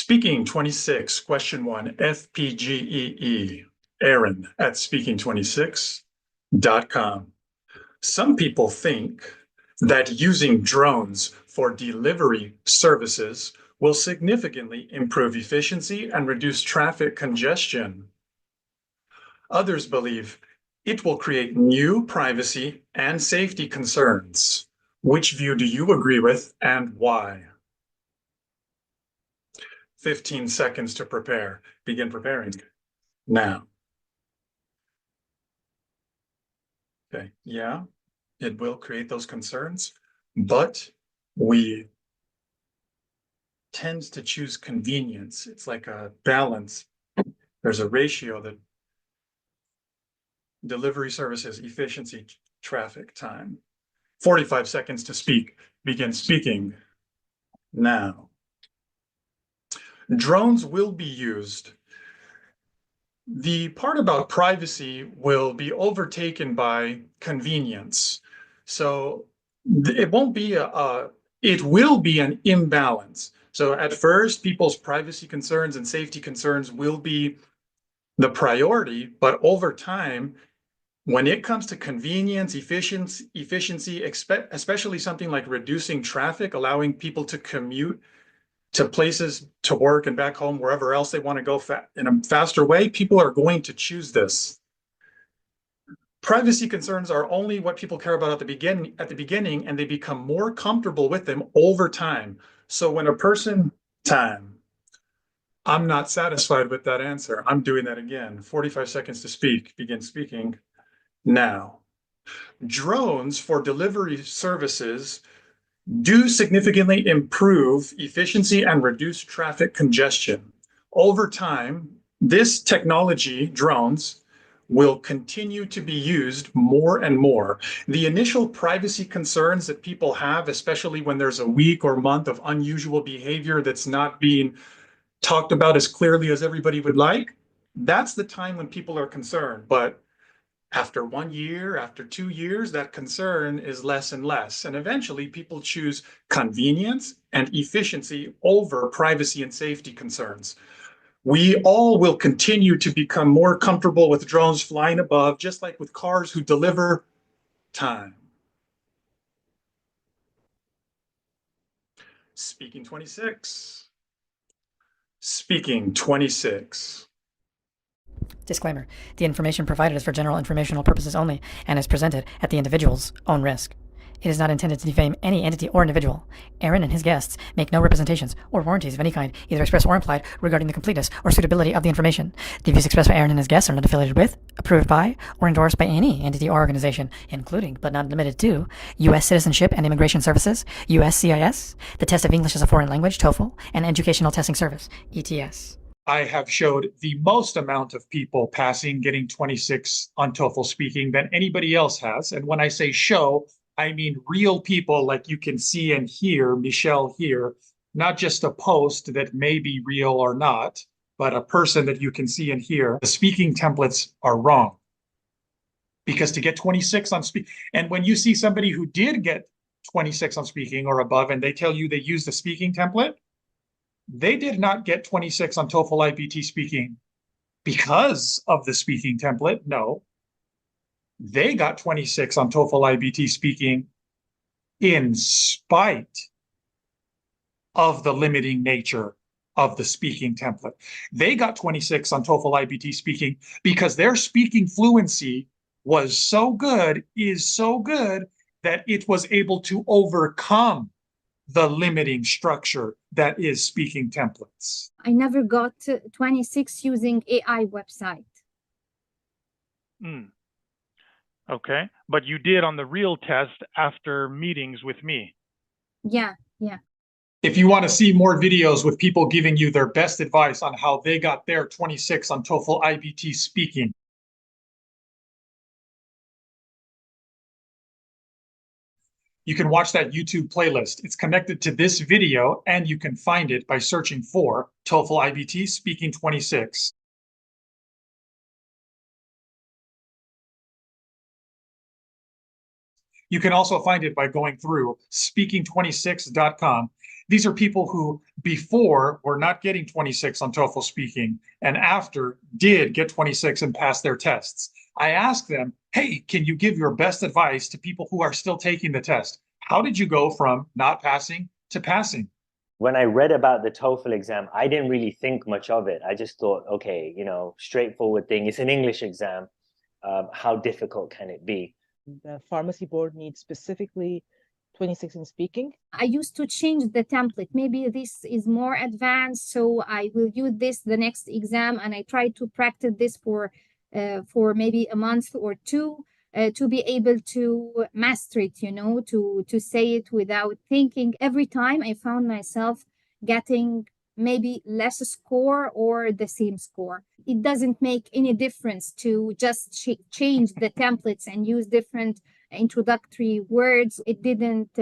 Speaking 26, question 1, FPGEE, Aaron at speaking26.com. Some people think that using drones for delivery services will significantly improve efficiency and reduce traffic congestion. Others believe it will create new privacy and safety concerns. Which view do you agree with and why? 15 seconds to prepare. Begin preparing now. Okay, yeah, it will create those concerns, but we tend to choose convenience. It's like a balance. There's a ratio that delivery services, efficiency, traffic time. 45 seconds to speak. Begin speaking now. Drones will be used. The part about privacy will be overtaken by convenience. So it won't be it will be an imbalance. So at first, people's privacy concerns and safety concerns will be the priority, but over time, when it comes to convenience, efficiency, especially something like reducing traffic, allowing people to commute to places to work and back home, wherever else they want to go in a faster way, people are going to choose this. Privacy concerns are only what people care about at the beginning, and they become more comfortable with them over time. So when a person I'm not satisfied with that answer. I'm doing that again. 45 seconds to speak. Begin speaking now. Drones for delivery services do significantly improve efficiency and reduce traffic congestion. Over time, this technology, drones, will continue to be used more and more. The initial privacy concerns that people have, especially when there's a week or month of unusual behavior that's not being talked about as clearly as everybody would like, that's the time when people are concerned. But after 1 year, after 2 years, that concern is less and less. And eventually people choose convenience and efficiency over privacy and safety concerns. We all will continue to become more comfortable with drones flying above, just like with cars who deliver time. Speaking 26. Speaking 26. Disclaimer. The information provided is for general informational purposes only and is presented at the individual's own risk. It is not intended to defame any entity or individual. Aaron and his guests make no representations or warranties of any kind, either express or implied, regarding the completeness or suitability of the information. The views expressed by Aaron and his guests are not affiliated with, approved by, or endorsed by any entity or organization, including, but not limited to, U.S. Citizenship and Immigration Services, USCIS, the Test of English as a Foreign Language, TOEFL, and Educational Testing Service, ETS. I have showed the most amount of people passing, getting 26 on TOEFL speaking than anybody else has. And when I say show, I mean real people like you can see and hear Michelle here, not just a post that may be real or not, but a person that you can see and hear. The speaking templates are wrong. Because to get 26 on speak, and when you see somebody who did get 26 on speaking or above, and they tell you they used the speaking template, they did not get 26 on TOEFL IBT speaking because of the speaking template. No, they got 26 on TOEFL IBT speaking in spite of the limiting nature of the speaking template. They got 26 on TOEFL IBT speaking because their speaking fluency was so good, is so good, that it was able to overcome the limiting structure that is speaking templates. I never got 26 using AI website. Okay, but you did on the real test after meetings with me. Yeah. If you want to see more videos with people giving you their best advice on how they got their 26 on TOEFL IBT speaking, you can watch that YouTube playlist. It's connected to this video, and you can find it by searching for TOEFL IBT Speaking 26. You can also find it by going through speaking26.com These are people who before were not getting 26 on TOEFL speaking and after did get 26 and pass their tests. I asked them, hey, can you give your best advice to people who are still taking the test? How did you go from not passing to passing? When I read about the TOEFL exam, I didn't really think much of it. I just thought, okay, straightforward thing. It's an English exam. How difficult can it be? The pharmacy board needs specifically 26 in speaking. I used to change the template. Maybe this is more advanced, so I will use this the next exam, and I try to practice this for maybe a month or two to be able to master it, to say it without thinking. Every time I found myself getting maybe less score or the same score. It doesn't make any difference to just change the templates and use different introductory words. It didn't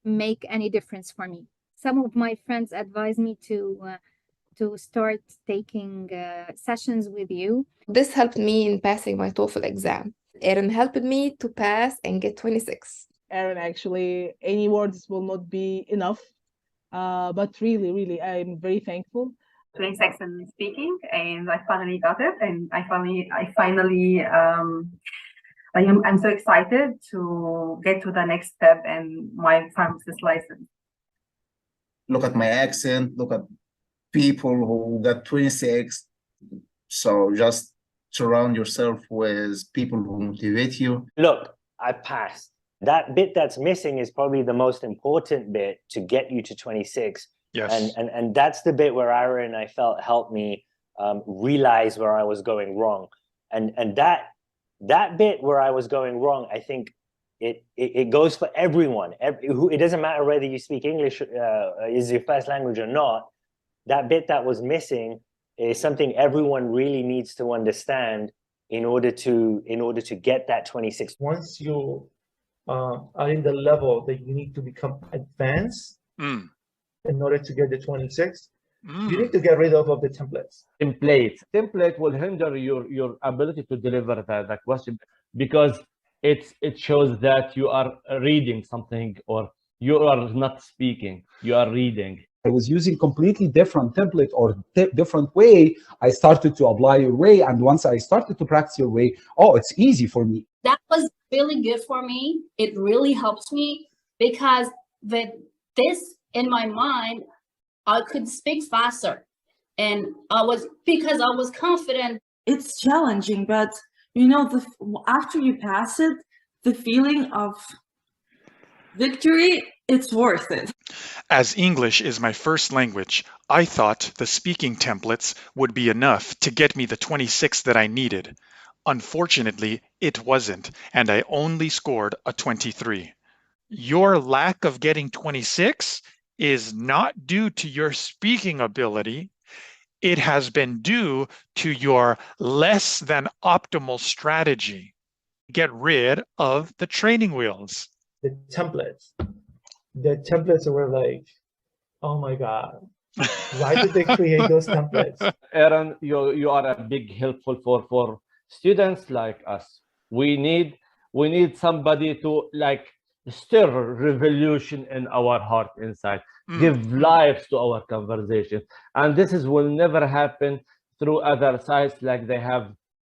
make any difference for me. Some of my friends advised me to start taking sessions with you. This helped me in passing my TOEFL exam. Erin helped me to pass and get 26. Erin, actually, any words will not be enough. But really, I'm very thankful. 26 in speaking, and I finally got it, and I'm so excited to get to the next step in my pharmacist license. Look at my accent, look at people who got 26. So just surround yourself with people who motivate you. Look, I passed. That bit that's missing is probably the most important bit to get you to 26. Yes. And that's the bit where Aaron, I felt, helped me realize where I was going wrong. And that bit where I was going wrong, I think it goes for everyone. It doesn't matter whether you speak English is your first language or not. That bit that was missing is something everyone really needs to understand in order to get that 26. Once you are in the level that you need to become advanced in order to get the 26, you need to get rid of the templates. Template will hinder your ability to deliver the question, because it shows that you are reading something or you are not speaking, you are reading. I was using completely different template or different way. I started to apply your way, and once I started to practice your way, it's easy for me. That was really good for me. It really helps me because with this in my mind, I could speak faster, and because I was confident. It's challenging, but after you pass it, the feeling of victory, it's worth it. As English is my first language, I thought the speaking templates would be enough to get me the 26 that I needed. Unfortunately, it wasn't, and I only scored a 23. Your lack of getting 26 is not due to your speaking ability. It has been due to your less than optimal strategy. Get rid of the training wheels. The templates were like, oh my God, why did they create those templates? Aaron, you are a big helpful for students like us. We need somebody to stir revolution in our heart inside, give life to our conversation. And this will never happen through other sites like they have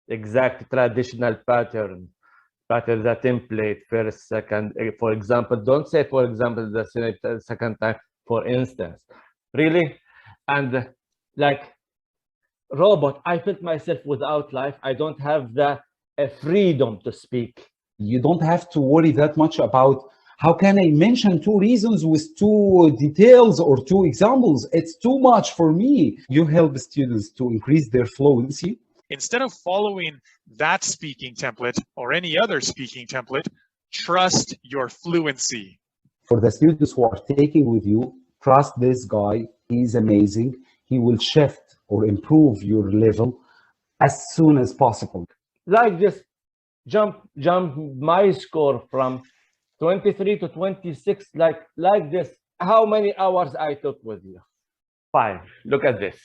exact traditional pattern, the template, first, second, for example. Don't say, for example, the second time, for instance. Really? And robot, I felt myself without life. I don't have the freedom to speak. You don't have to worry that much about how can I mention 2 reasons with 2 details or 2 examples. It's too much for me. You help students to increase their fluency. Instead of following that speaking template or any other speaking template, trust your fluency. For the students who are taking with you, trust this guy. He's amazing. He will shift or improve your level as soon as possible. Like this, jump my score from 23 to 26, like this. How many hours I took with you? 5. Look at this.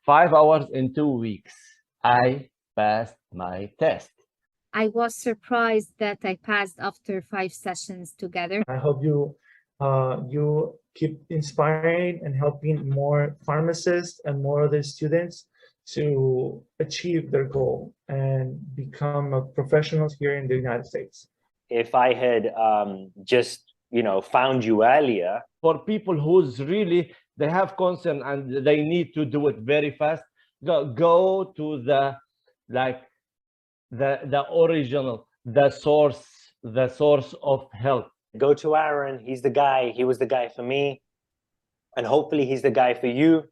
5 hours in 2 weeks. I passed my test. I was surprised that I passed after 5 sessions together. I hope you You keep inspiring and helping more pharmacists and more other students to achieve their goal and become a professionals here in the United States. If I had just, found you earlier. For people who's really, they have concern and they need to do it very fast, go to the original, the source of help. Go to Aaron. He's the guy. He was the guy for me. And hopefully he's the guy for you.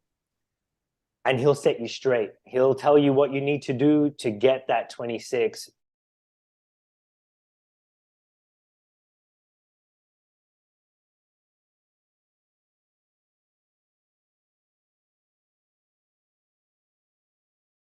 And he'll set you straight. He'll tell you what you need to do to get that 26